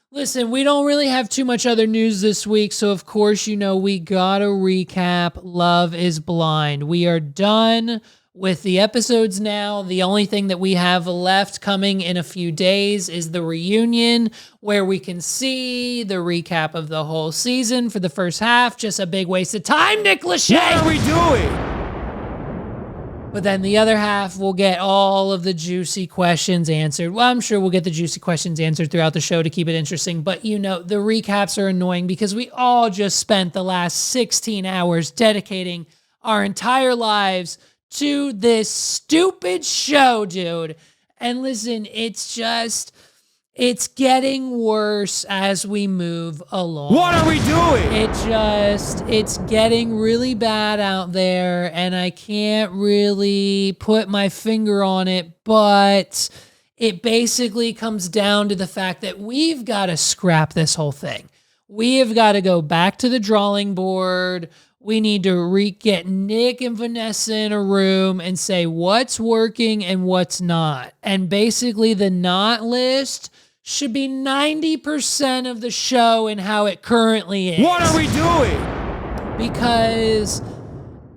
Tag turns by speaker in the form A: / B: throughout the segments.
A: Listen, we don't really have too much other news this week, so of course, we gotta recap Love is Blind. We are done with the episodes now. The only thing that we have left coming in a few days is the reunion, where we can see the recap of the whole season for the first half. Just a big waste of time, Nick Lachey!
B: What are we doing?
A: But then the other half, we'll get all of the juicy questions answered. Well, I'm sure we'll get the juicy questions answered throughout the show to keep it interesting. But, the recaps are annoying because we all just spent the last 16 hours dedicating our entire lives to this stupid show, dude. And listen, it's getting worse as we move along.
B: What are we doing?
A: It's getting really bad out there, and I can't really put my finger on it, but it basically comes down to the fact that we've got to scrap this whole thing. We have got to go back to the drawing board. We need to get Nick and Vanessa in a room and say what's working and what's not. And basically the not list should be 90% of the show and how it currently is.
B: What are we doing?
A: Because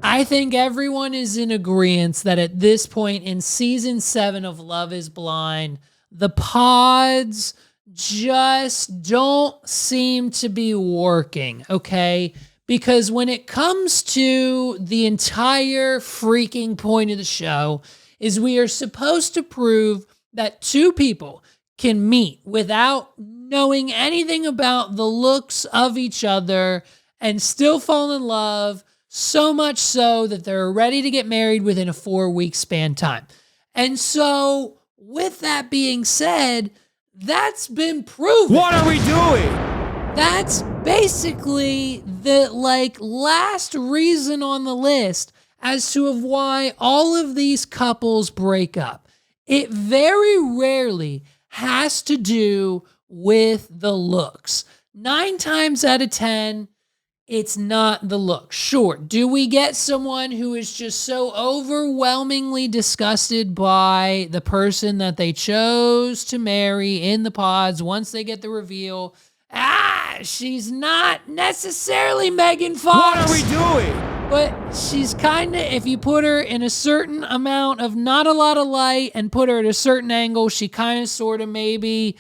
A: I think everyone is in agreement that at this point in season 7 of Love is Blind, the pods just don't seem to be working, okay? Because when it comes to the entire freaking point of the show is we are supposed to prove that two people can meet without knowing anything about the looks of each other and still fall in love, so much so that they're ready to get married within a 4-week span time. And so, with that being said, that's been proven.
B: What are we doing?
A: That's basically the last reason on the list as to of why all of these couples break up. It very rarely has to do with the looks. 9 times out of 10, it's not the look. Sure, do we get someone who is just so overwhelmingly disgusted by the person that they chose to marry in the pods once they get the reveal? She's not necessarily Megan Fox.
B: What are we doing?
A: But she's kind of, if you put her in a certain amount of not a lot of light and put her at a certain angle, she kind of sort of maybe,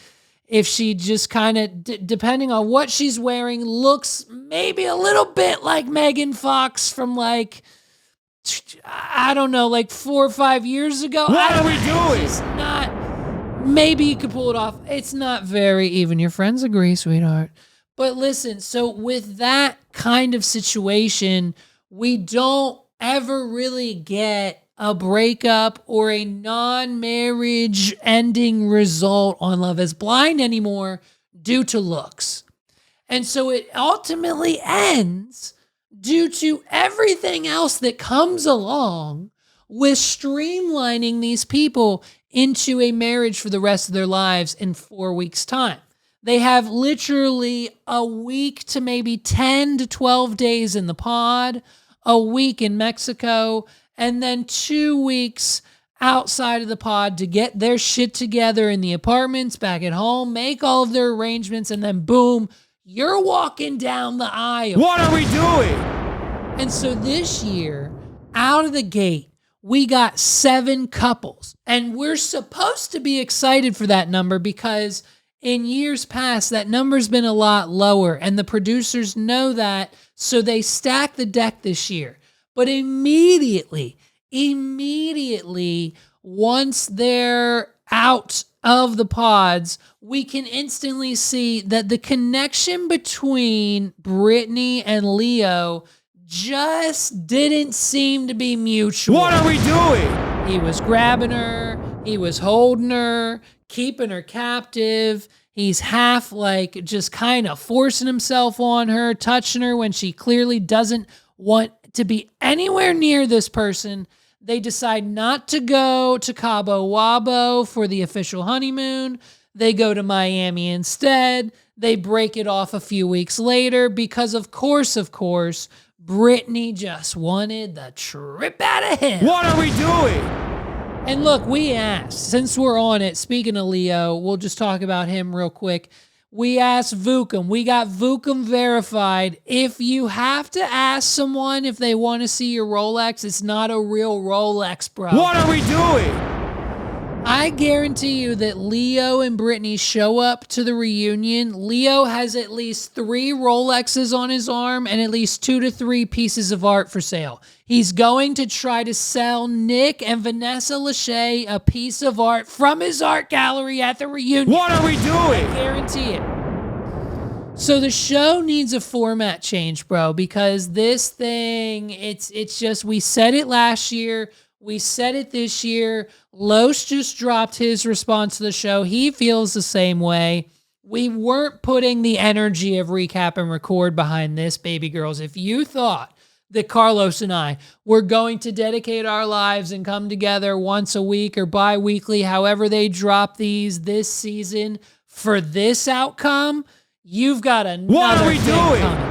A: if she just kind of, depending on what she's wearing, looks maybe a little bit like Megan Fox from I don't know, 4 or 5 years ago.
B: What are we doing?
A: She's not, maybe you could pull it off. It's not very, even your friends agree, sweetheart. But listen, so with that kind of situation, we don't ever really get a breakup or a non-marriage ending result on Love is Blind anymore due to looks. And so it ultimately ends due to everything else that comes along with streamlining these people into a marriage for the rest of their lives in 4 weeks' time. They have literally a week to maybe 10 to 12 days in the pod, a week in Mexico, and then 2 weeks outside of the pod to get their shit together in the apartments, back at home, make all of their arrangements, and then boom, you're walking down the aisle.
B: What are we doing?
A: And so this year, out of the gate, we got 7 couples. And we're supposed to be excited for that number because in years past, that number's been a lot lower, and the producers know that, so they stack the deck this year. But immediately, once they're out of the pods, we can instantly see that the connection between Brittany and Leo just didn't seem to be mutual.
B: What are we doing?
A: He was grabbing her, he was holding her, keeping her captive. He's half just kind of forcing himself on her, touching her when she clearly doesn't want to be anywhere near this person. They decide not to go to Cabo Wabo for the official honeymoon. They go to Miami instead. They break it off a few weeks later because, of course, Brittany just wanted the trip out of him.
B: What are we doing?
A: And look, we asked, since we're on it, speaking of Leo, we'll just talk about him real quick. We asked Vukum. We got Vukum verified. If you have to ask someone if they want to see your Rolex, it's not a real Rolex, bro.
B: What are we doing?
A: I guarantee you that Leo and Brittany show up to the reunion. Leo has at least 3 Rolexes on his arm and at least 2 to 3 pieces of art for sale. He's going to try to sell Nick and Vanessa Lachey a piece of art from his art gallery at the reunion.
B: What are we doing?
A: I guarantee it. So the show needs a format change, bro, because this thing, it's just, we said it last year. We said it this year. Los just dropped his response to the show. He feels the same way. We weren't putting the energy of recap and record behind this, baby girls. If you thought that Carlos and I were going to dedicate our lives and come together once a week or bi-weekly, however they drop these this season for this outcome, you've got another
B: What are we
A: thing
B: doing?
A: coming.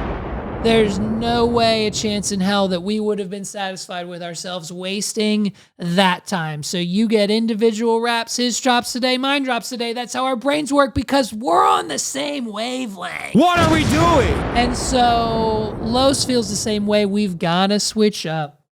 A: There's no way, a chance in hell, that we would have been satisfied with ourselves wasting that time. So you get individual raps. His drops today, mine drops today. That's how our brains work because we're on the same wavelength.
B: What are we doing?
A: And so Los feels the same way. We've got to switch up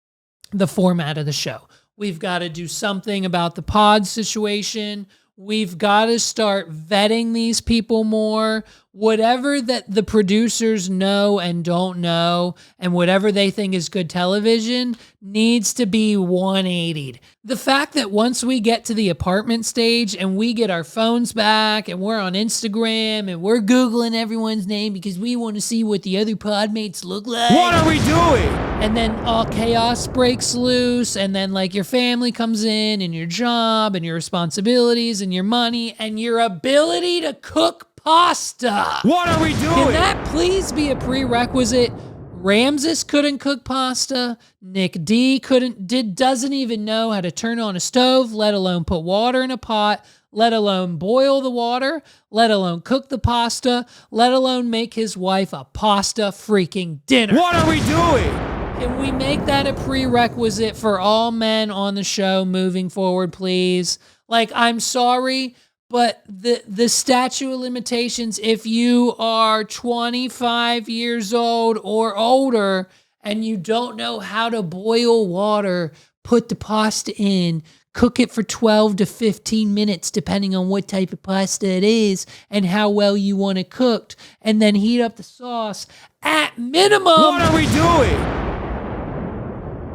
A: the format of the show. We've got to do something about the pod situation. We've got to start vetting these people more. Whatever that the producers know and don't know, and whatever they think is good television, needs to be 180'd. The fact that once we get to the apartment stage and we get our phones back and we're on Instagram and we're Googling everyone's name because we want to see what the other podmates look like.
B: What are we doing?
A: And then all chaos breaks loose, and then like your family comes in and your job and your responsibilities and your money and your ability to cook pasta.
B: What are we doing?
A: Can that please be a prerequisite? Ramses couldn't cook pasta. Nick D doesn't even know how to turn on a stove, let alone put water in a pot, let alone boil the water, let alone cook the pasta, let alone make his wife a pasta freaking dinner.
B: What are we doing?
A: Can we make that a prerequisite for all men on the show moving forward, please? Like, I'm sorry, but the statute of limitations, if you are 25 years old or older and you don't know how to boil water, put the pasta in, cook it for 12 to 15 minutes, depending on what type of pasta it is and how well you want it cooked, and then heat up the sauce. At minimum,
B: What are we doing?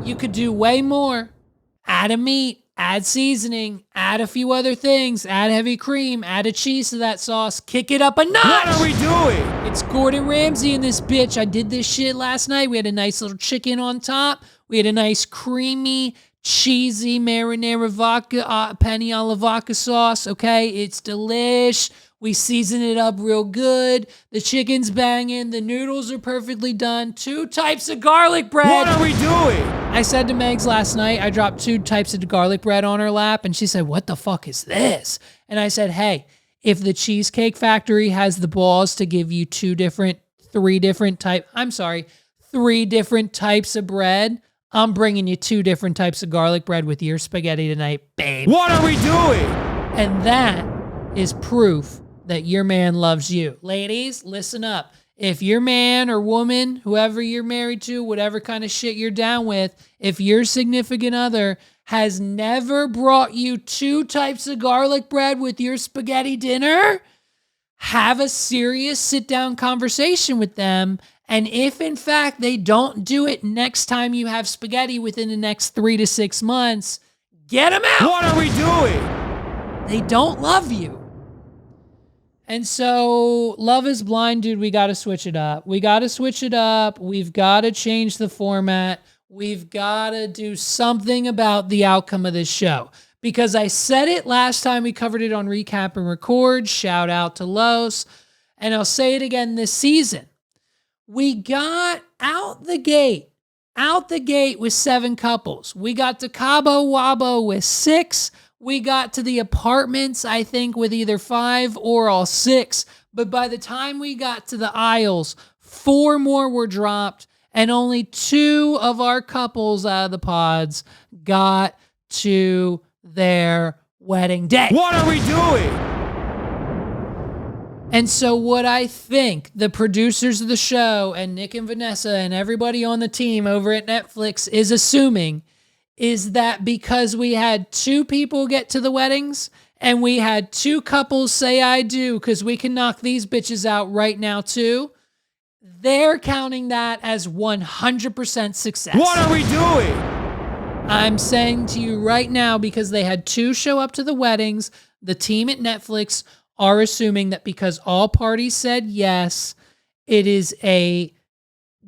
A: you could do way more. Add a meat, add seasoning, add a few other things, add heavy cream, add a cheese to that sauce, kick it up a notch.
B: What are we doing?
A: It's Gordon Ramsay in this bitch. I did this shit last night. We had a nice little chicken on top. We had a nice creamy, cheesy marinara vodka, penny alla vodka sauce, okay? It's delish. We season it up real good. The chicken's banging. The noodles are perfectly done. 2 types of garlic bread.
B: What are we doing?
A: I said to Megs last night, I dropped 2 types of garlic bread on her lap, and she said, "What the fuck is this?" And I said, hey, if the Cheesecake Factory has the balls to give you 3 different types of bread, I'm bringing you 2 different types of garlic bread with your spaghetti tonight, babe.
B: What are we doing?
A: And that is proof that your man loves you. Ladies, listen up. If your man or woman, whoever you're married to, whatever kind of shit you're down with, if your significant other has never brought you 2 types of garlic bread with your spaghetti dinner, have a serious sit-down conversation with them. And if, in fact, they don't do it next time you have spaghetti within the next 3 to 6 months, get them out.
B: What are we doing?
A: They don't love you. And so, Love is Blind, dude, we got to switch it up. We've got to change the format. We've got to do something about the outcome of this show. Because I said it last time we covered it on Recap and Record. Shout out to Los. And I'll say it again this season. We got out the gate with 7 couples. We got to Cabo Wabo with 6. We got to the apartments, I think, with either 5 or all 6. But by the time we got to the Isles, 4 more were dropped, and only 2 of our couples out of the pods got to their wedding day.
B: What are we doing?
A: And so what I think the producers of the show and Nick and Vanessa and everybody on the team over at Netflix is assuming is that because we had 2 people get to the weddings and we had 2 couples say I do because we can knock these bitches out right now too, they're counting that as 100% success.
B: What are we doing?
A: I'm saying to you right now, because they had 2 show up to the weddings, the team at Netflix are assuming that because all parties said yes, it is a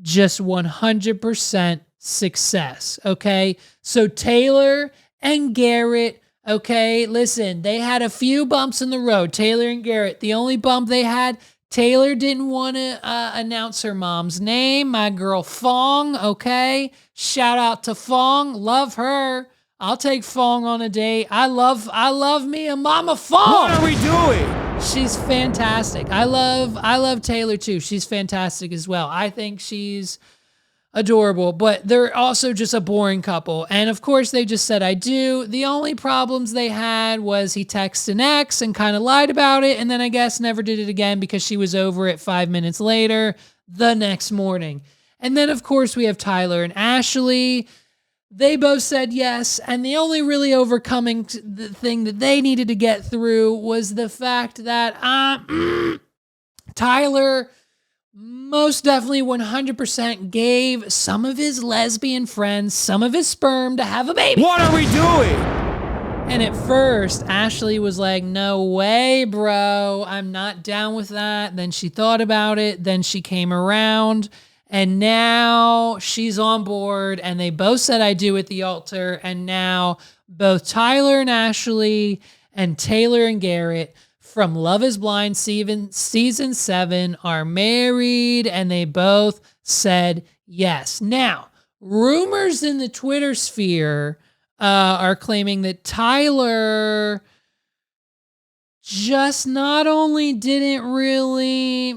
A: just 100% success, okay? So Taylor and Garrett, okay, listen, they had a few bumps in the road. Taylor and Garrett, the only bump they had, Taylor didn't want to announce her mom's name. My girl Fong, okay? Shout out to Fong. Love her. I'll take Fong on a date. I love me a Mama Fong.
B: What are we doing?
A: She's fantastic. I love Taylor too. She's fantastic as well. I think she's adorable, but they're also just a boring couple. And of course, they just said I do. The only problems they had was he texted an ex and kind of lied about it, and then I guess never did it again because she was over it 5 minutes later the next morning. And then, of course, we have Tyler and Ashley. They both said yes, and the only really overcoming the thing that they needed to get through was the fact that Tyler most definitely 100% gave some of his lesbian friends some of his sperm to have a baby.
B: What are we doing?
A: And at first, Ashley was like, no way, bro. I'm not down with that. Then she thought about it. Then she came around. And now she's on board. And they both said I do at the altar. And now both Tyler and Ashley and Taylor and Garrett from Love is Blind season 7 are married. And they both said yes. Now, rumors in the Twitter sphere are claiming that Tyler just not only didn't really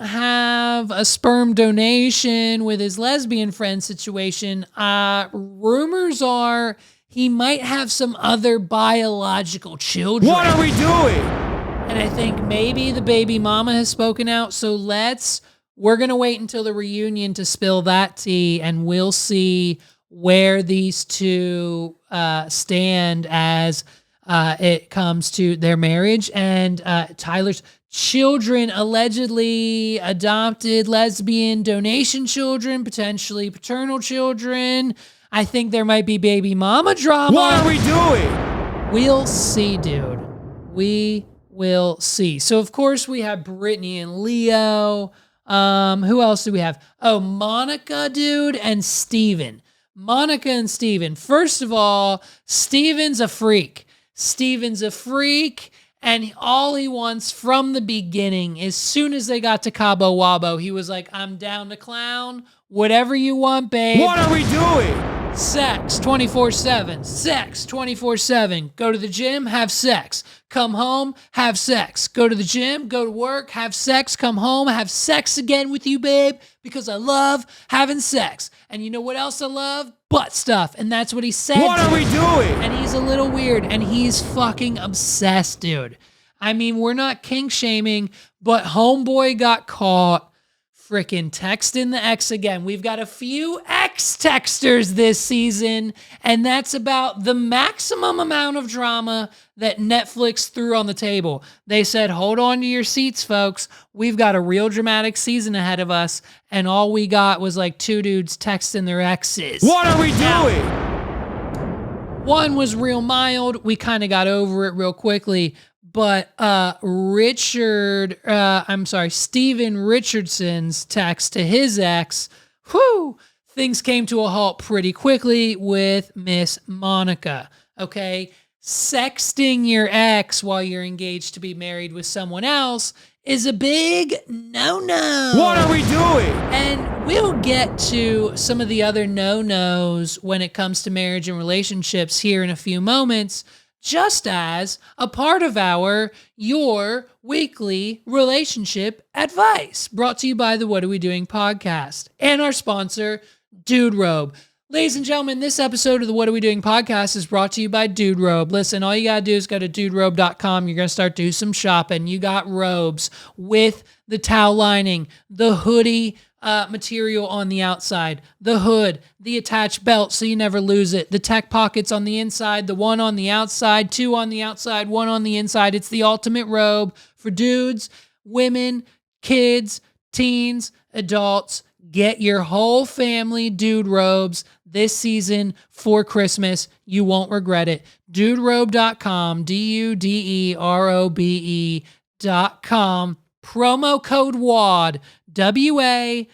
A: have a sperm donation with his lesbian friend situation, rumors are he might have some other biological children.
B: What are we doing?
A: And I think maybe the baby mama has spoken out, so we're going to wait until the reunion to spill that tea, and we'll see where these two stand as it comes to their marriage and Tyler's children, allegedly adopted lesbian donation children, potentially paternal children. I think there might be baby mama drama.
B: What are we doing?
A: We'll see, dude. We will see. So, of course, we have Brittany and Leo. Who else do we have? Oh, Monica, dude, and Steven. Monica and Steven. First of all, Steven's a freak. Steven's a freak, and all he wants from the beginning, as soon as they got to Cabo Wabo, he was like, I'm down to clown. Whatever you want, babe.
B: What are we doing?
A: Sex 24/7. Sex 24/7. Go to the gym, have sex. Come home, have sex. Go to the gym, go to work, have sex. Come home, have sex again with you, babe, because I love having sex. And you know what else I love? Butt stuff. And that's what he said.
B: What are we doing?
A: And he's a little weird, and he's fucking obsessed, dude. I mean, we're not kink shaming, but homeboy got caught freaking texting the ex again. We've got a few ex texters this season, and that's about the maximum amount of drama that Netflix threw on the table. They said, hold on to your seats, folks. We've got a real dramatic season ahead of us, and all we got was like 2 dudes texting their exes.
B: What are we doing?
A: One was real mild. We kind of got over it real quickly. But Steven Richardson's text to his ex, things came to a halt pretty quickly with Miss Monica, okay? Sexting your ex while you're engaged to be married with someone else is a big no-no.
B: What are we doing?
A: And we'll get to some of the other no-nos when it comes to marriage and relationships here in a few moments, just as a part of your weekly relationship advice, brought to you by the What Are We Doing podcast and our sponsor, Dude Robe. Ladies and gentlemen, this episode of the What Are We Doing podcast is brought to you by Dude Robe. Listen, all you got to do is go to duderobe.com. You're going to start doing some shopping. You got robes with the towel lining, the hoodie material on the outside, the hood, the attached belt so you never lose it, the tech pockets on the inside, the one on the outside, two on the outside, one on the inside. It's the ultimate robe for dudes, women, kids, teens, adults. Get your whole family dude robes this season for Christmas. You won't regret it. Duderobe.com, DUDEROBE.com. Promo code WAD, WAWD.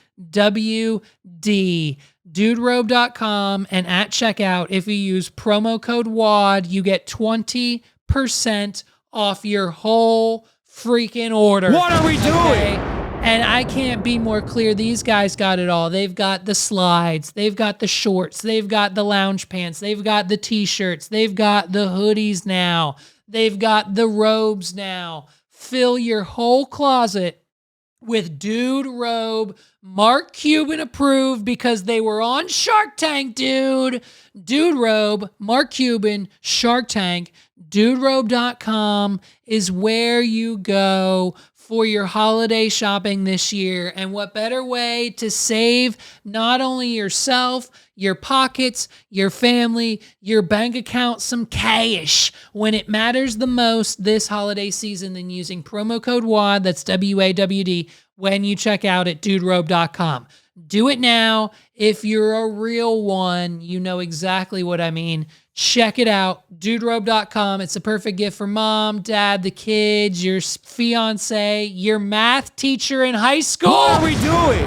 A: Duderobe.com, and at checkout, if you use promo code WAD, you get 20% off your whole freaking order.
B: What are we doing?
A: And I can't be more clear. These guys got it all. They've got the slides. They've got the shorts. They've got the lounge pants. They've got the t-shirts. They've got the hoodies now. They've got the robes now. Fill your whole closet with Dude Robe. Mark Cuban approved because they were on Shark Tank, dude. Dude Robe, Mark Cuban, Shark Tank. Duderobe.com is where you go for your holiday shopping this year. And what better way to save not only yourself, your pockets, your family, your bank account some cash when it matters the most this holiday season than using promo code WAD, that's WAWD, when you check out at duderobe.com. Do it now. If you're a real one, you know exactly what I mean. Check it out, duderobe.com. It's a perfect gift for mom, dad, the kids, your fiance, your math teacher in high school.
B: What are we doing?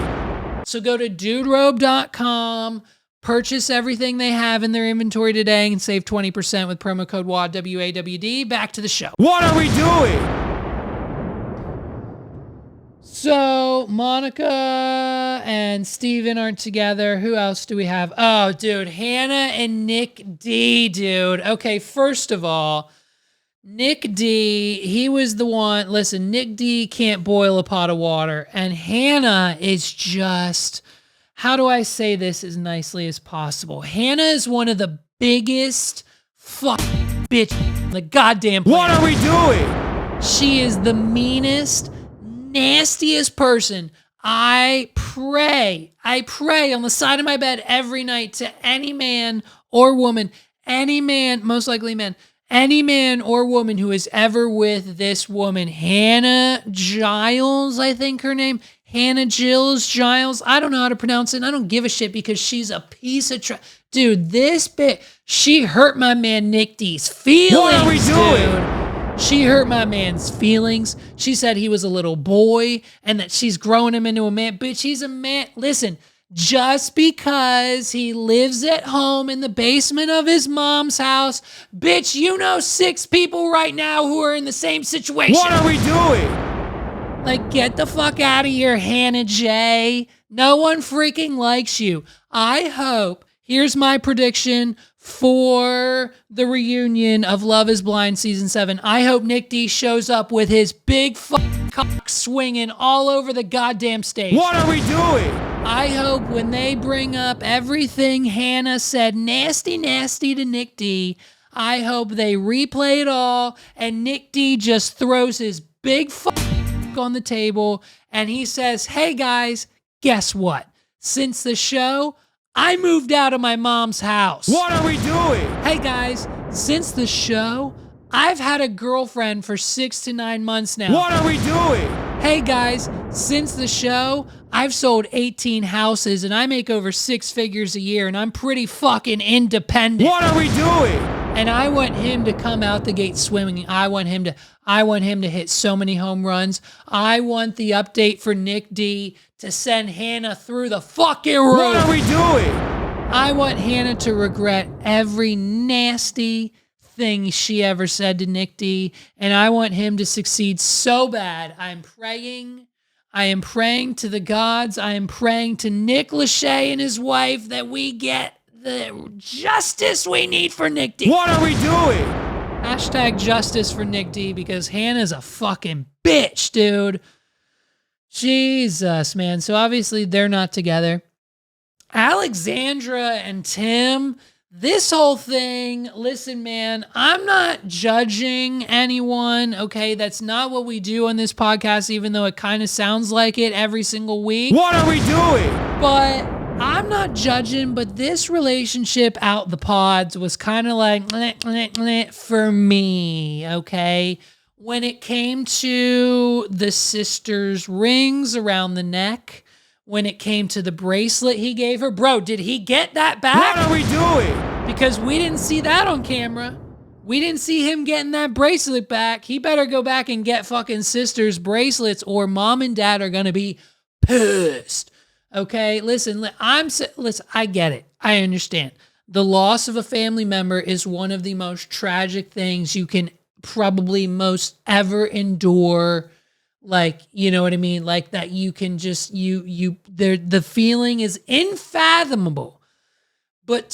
A: So go to duderobe.com, purchase everything they have in their inventory today, and save 20% with promo code WAD, WAWD. Back to the show.
B: What are we doing?
A: So Monica and Steven aren't together. Who else do we have? Oh, dude, Hannah and Nick D, dude. Okay, first of all, Nick D, he was the one. Listen, Nick D can't boil a pot of water. And Hannah is just, how do I say this as nicely as possible? Hannah is one of the biggest fucking bitch on the goddamn planet.
B: What are we doing?
A: She is the meanest, nastiest person. I pray on the side of my bed every night to any man or woman, any man, most likely men, any man or woman who is ever with this woman, Hannah Giles, I think her name, Hannah Giles. I don't know how to pronounce it. And I don't give a shit because she's a piece of dude, this bitch, she hurt my man Nick D's feelings.
B: What are we doing?
A: Dude. She hurt my man's feelings. She said he was a little boy and that she's growing him into a man. Bitch, he's a man. Listen, just because he lives at home in the basement of his mom's house, bitch, you know 6 people right now who are in the same situation.
B: What are we doing?
A: Like, get the fuck out of here, Hannah J. No one freaking likes you. I hope, here's my prediction for the reunion of Love is Blind Season 7. I hope Nick D shows up with his big fucking cock swinging all over the goddamn stage.
B: What are we doing?
A: I hope when they bring up everything Hannah said nasty to Nick D, I hope they replay it all and Nick D just throws his big fuck on the table and he says, hey guys, guess what? Since the show, I moved out of my mom's house.
B: What are we doing?
A: Hey guys, since the show, I've had a girlfriend for 6 to 9 months now.
B: What are we doing?
A: Hey guys, since the show, I've sold 18 houses and I make over 6 figures a year and I'm pretty fucking independent.
B: What are we doing?
A: And I want him to come out the gate swimming. I want him to hit so many home runs. I want the update for Nick D to send Hannah through the fucking roof.
B: What are we doing?
A: I want Hannah to regret every nasty thing she ever said to Nick D, and I want him to succeed so bad. I am praying to the gods. I am praying to Nick Lachey and his wife that we get the justice we need for Nick D.
B: What are we doing?
A: Hashtag justice for Nick D because Hannah's a fucking bitch, dude. Jesus, man. So obviously they're not together. Alexandra and Tim, this whole thing, listen, man, I'm not judging anyone, okay? That's not what we do on this podcast, even though it kind of sounds like it every single week.
B: What are we doing?
A: But I'm not judging, but this relationship out the pods was kind of like for me, okay? When it came to the sisters' rings around the neck, when it came to the bracelet he gave her, bro, did he get that back?
B: What are we doing?
A: Because we didn't see that on camera. We didn't see him getting that bracelet back. He better go back and get fucking sisters' bracelets or mom and dad are going to be pissed. Okay, listen, I get it. I understand. The loss of a family member is one of the most tragic things you can probably most ever endure. Like, you know what I mean? Like that you can just, the feeling is unfathomable. But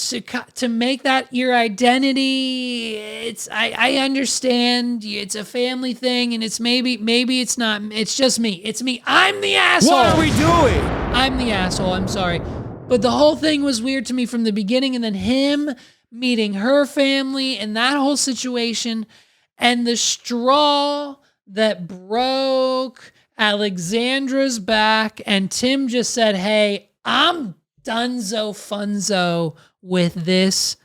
A: to make that your identity, I understand it's a family thing and it's maybe it's not, it's just me. It's me. I'm the asshole.
B: What are we doing?
A: I'm the asshole. I'm sorry. But the whole thing was weird to me from the beginning. And then him meeting her family and that whole situation and the straw that broke Alexandra's back, and Tim just said, hey, I'm dunzo funzo with this,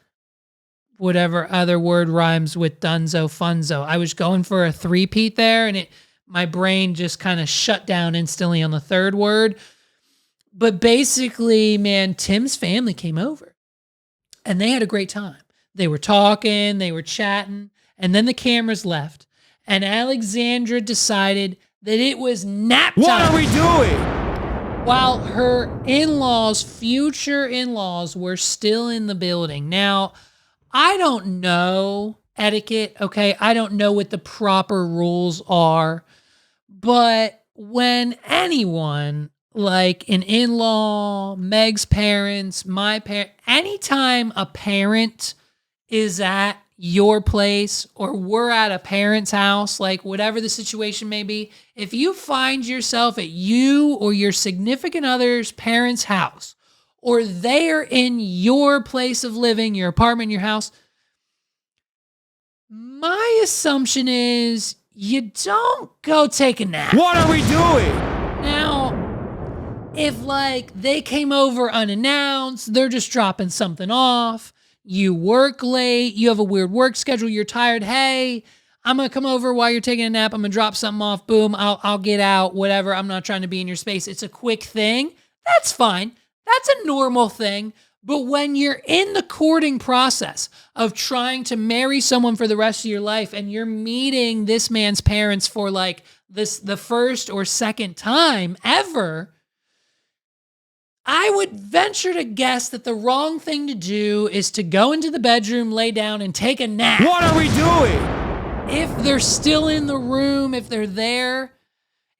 A: whatever other word rhymes with dunzo funzo. I was going for a three-peat there, and my brain just kind of shut down instantly on the third word. But basically, man, Tim's family came over, and they had a great time. They were talking, they were chatting, and then the cameras left. And Alexandra decided that it was nap time.
B: What are we doing?
A: While her in-laws, future in-laws, were still in the building. Now, I don't know etiquette, okay? I don't know what the proper rules are. But when anyone, like an in-law, Meg's parents, my parents, anytime a parent is at your place or we're at a parent's house, like whatever the situation may be, if you find yourself at you or your significant other's parents' house, or they're in your place of living, your apartment, your house, my assumption is you don't go take a nap.
B: What are we doing?
A: Now, if like they came over unannounced, they're just dropping something off, you work late, you have a weird work schedule, you're tired, hey, I'm going to come over while you're taking a nap, I'm going to drop something off, boom, I'll get out, whatever, I'm not trying to be in your space. It's a quick thing. That's fine. That's a normal thing. But when you're in the courting process of trying to marry someone for the rest of your life and you're meeting this man's parents for like the first or second time ever, I would venture to guess that the wrong thing to do is to go into the bedroom, lay down, and take a nap.
B: What are we doing?
A: If they're still in the room, if they're there,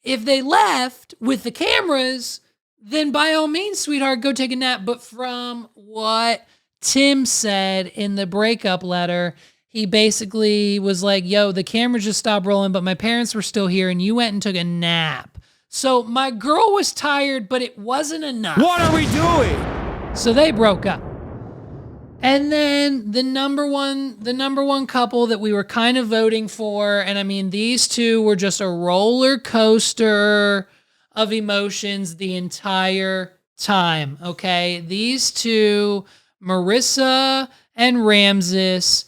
A: if they left with the cameras, then by all means, sweetheart, go take a nap. But from what Tim said in the breakup letter, he basically was like, yo, the cameras just stopped rolling, but my parents were still here, and you went and took a nap. So my girl was tired, but it wasn't enough.
B: What are we doing?
A: So they broke up. And then the number one couple that we were kind of voting for, and I mean, these two were just a roller coaster of emotions the entire time, okay? These two, Marissa and Ramses,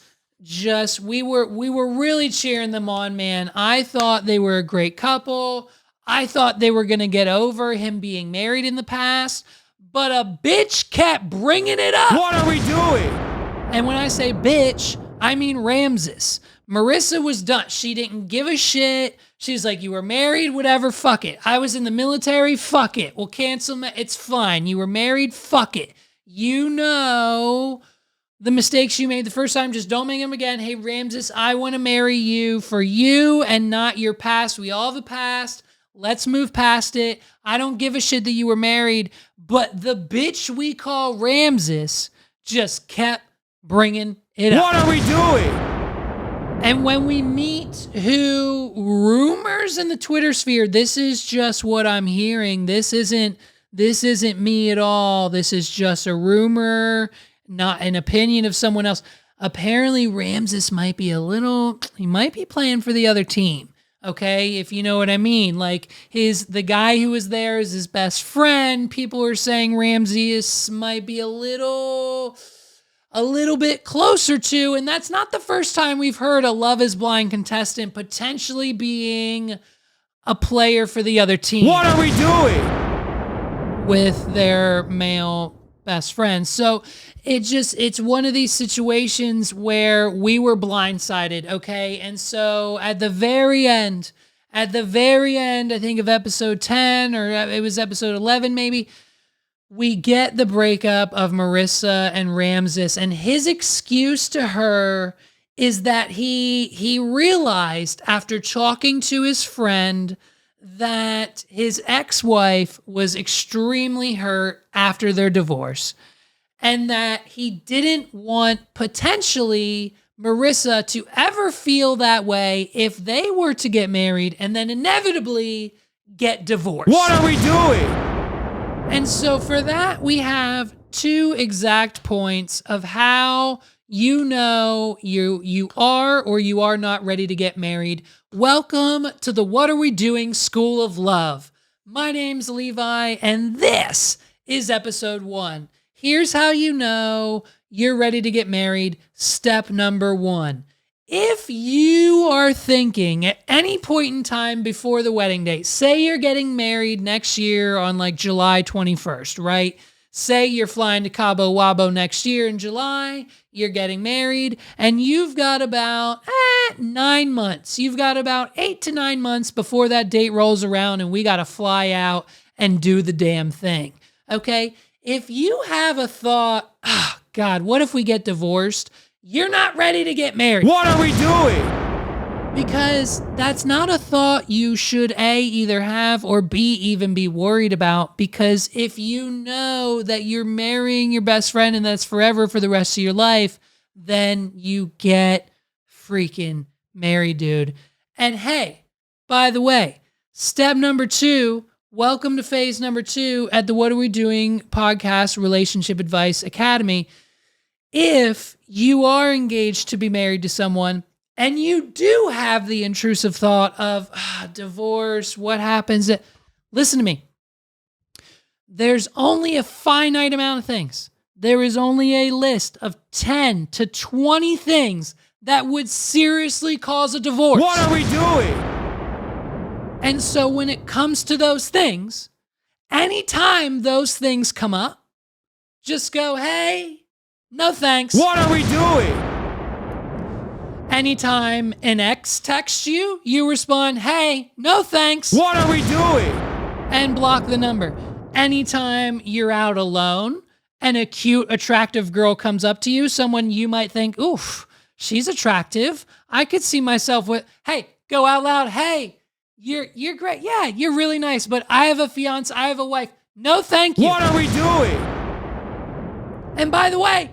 A: we were really cheering them on, man. I thought they were a great couple. I thought they were going to get over him being married in the past, but a bitch kept bringing it up.
B: What are we doing?
A: And when I say bitch, I mean Ramses. Marissa was done. She didn't give a shit. She's like, you were married, whatever, fuck it. I was in the military, fuck it. We'll cancel, it's fine. You were married, fuck it. You know the mistakes you made the first time, just don't make them again. Hey, Ramses, I want to marry you for you and not your past. We all have a past. Let's move past it. I don't give a shit that you were married, but the bitch we call Ramses just kept bringing it up.
B: What are we doing?
A: And when we meet who rumors in the Twitter sphere, this is just what I'm hearing. This isn't This isn't me at all. This is just a rumor, not an opinion of someone else. Apparently, Ramses might be he might be playing for the other team. Okay, if you know what I mean. Like the guy who was there is his best friend. People are saying Ramses might be a little bit closer to, and that's not the first time we've heard a Love is Blind contestant potentially being a player for the other team.
B: What are we doing?
A: With their male best friend. So it's one of these situations where we were blindsided, okay? And so at the very end, I think of episode 10, or it was episode 11 maybe, we get the breakup of Marissa and Ramses, and his excuse to her is that he realized after talking to his friend that his ex-wife was extremely hurt after their divorce, and that he didn't want potentially Marissa to ever feel that way if they were to get married and then inevitably get divorced.
B: What are we doing?
A: And so for that, we have 2 exact points of how you know you are or you are not ready to get married. Welcome to the What Are We Doing School of Love. My name's Levi, and this is episode 1. Here's how you know you're ready to get married. Step number 1. If you are thinking at any point in time before the wedding date, say you're getting married next year on like July 21st, right? Say you're flying to Cabo Wabo next year in July, you're getting married, and you've got about 9 months. You've got about 8 to 9 months before that date rolls around and we got to fly out and do the damn thing, okay? If you have a thought, oh, God, what if we get divorced? You're not ready to get married.
B: What are we doing?
A: Because that's not a thought you should A, either have, or B, even be worried about. Because if you know that you're marrying your best friend and that's forever for the rest of your life, then you get freaking married, dude. And hey, by the way, step number 2, welcome to phase number 2 at the What Are We Doing podcast Relationship Advice Academy. If you are engaged to be married to someone, and you do have the intrusive thought of divorce, what happens? Listen to me. There's only a finite amount of things. There is only a list of 10 to 20 things that would seriously cause a divorce.
B: What are we doing?
A: And so when it comes to those things, anytime those things come up, just go, hey, no thanks.
B: What are we doing?
A: Anytime an ex texts you, you respond, hey, no thanks.
B: What are we doing?
A: And block the number. Anytime you're out alone and a cute, attractive girl comes up to you, someone you might think, oof, she's attractive. I could see myself with, hey, go out loud. Hey, you're great. Yeah, you're really nice, but I have a fiance, I have a wife. No, thank you.
B: What are we doing?
A: And by the way,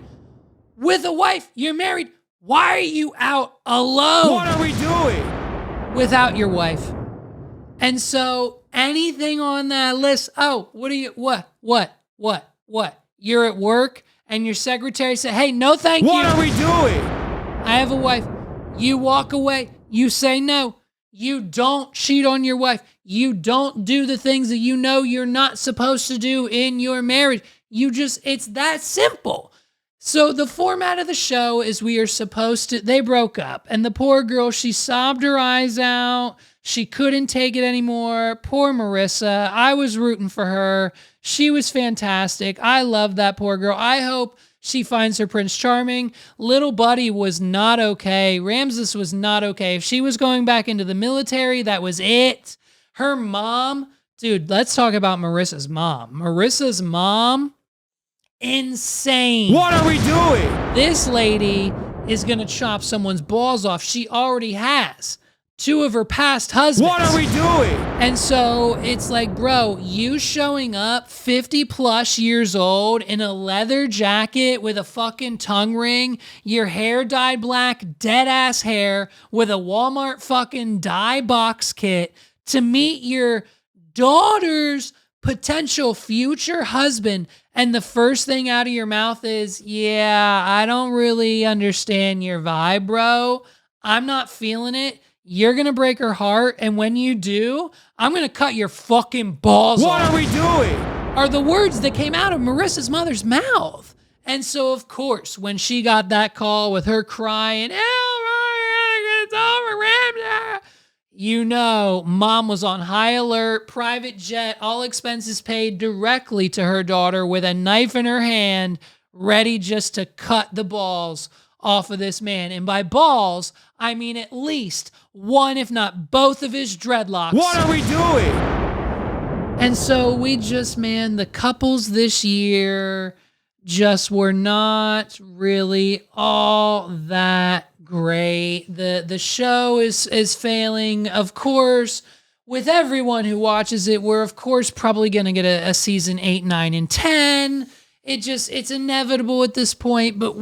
A: with a wife, you're married. Why are you out alone?
B: What are we doing?
A: Without your wife. And so anything on that list, what? You're at work and your secretary said, hey, no thank you.
B: What are we doing?
A: I have a wife. You walk away. You say no. You don't cheat on your wife. You don't do the things that you know you're not supposed to do in your marriage. It's that simple. So the format of the show is they broke up, and the poor girl, she sobbed her eyes out. She couldn't take it anymore. Poor Marissa. I was rooting for her. She was fantastic. I love that poor girl. I hope she finds her Prince Charming. Little Buddy was not okay. Ramses was not okay. If she was going back into the military, that was it. Her mom, dude, let's talk about Marissa's mom. Marissa's mom, insane.
B: What are we doing?
A: This lady is going to chop someone's balls off. She already has. 2 of her past husbands.
B: What are we doing?
A: And so it's like, bro, you showing up 50 plus years old in a leather jacket with a fucking tongue ring, your hair dyed black, dead ass hair with a Walmart fucking dye box kit to meet your daughter's potential future husband, and the first thing out of your mouth is, yeah, I don't really understand your vibe, bro. I'm not feeling it. You're going to break her heart. And when you do, I'm going to cut your fucking balls off.
B: What are we doing?
A: Are the words that came out of Marissa's mother's mouth. And so, of course, when she got that call with her crying, it's over, Ramsey, you know, mom was on high alert, private jet, all expenses paid directly to her daughter with a knife in her hand, ready just to cut the balls off of this man. And by balls, I mean at least one, if not both of his dreadlocks.
B: What are we doing?
A: And so we just, man, the couples this year just were not really all that great. The show is failing. Of course, with everyone who watches it, we're of course probably going to get a season 8, 9, and 10. It's inevitable at this point, but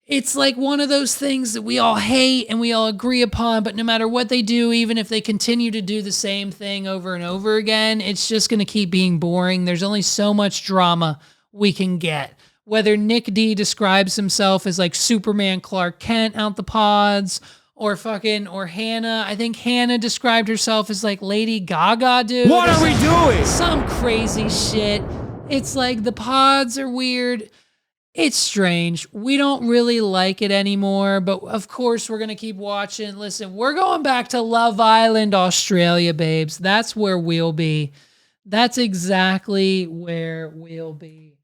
A: it's like one of those things that we all hate and we all agree upon, but no matter what they do, even if they continue to do the same thing over and over again, it's just going to keep being boring. There's only so much drama we can get. Whether Nick D describes himself as like Superman Clark Kent out the pods, or Hannah. I think Hannah described herself as like Lady Gaga, dude.
B: What are we doing?
A: Some crazy shit. It's like the pods are weird. It's strange. We don't really like it anymore, but of course we're going to keep watching. Listen, we're going back to Love Island, Australia, babes. That's where we'll be. That's exactly where we'll be.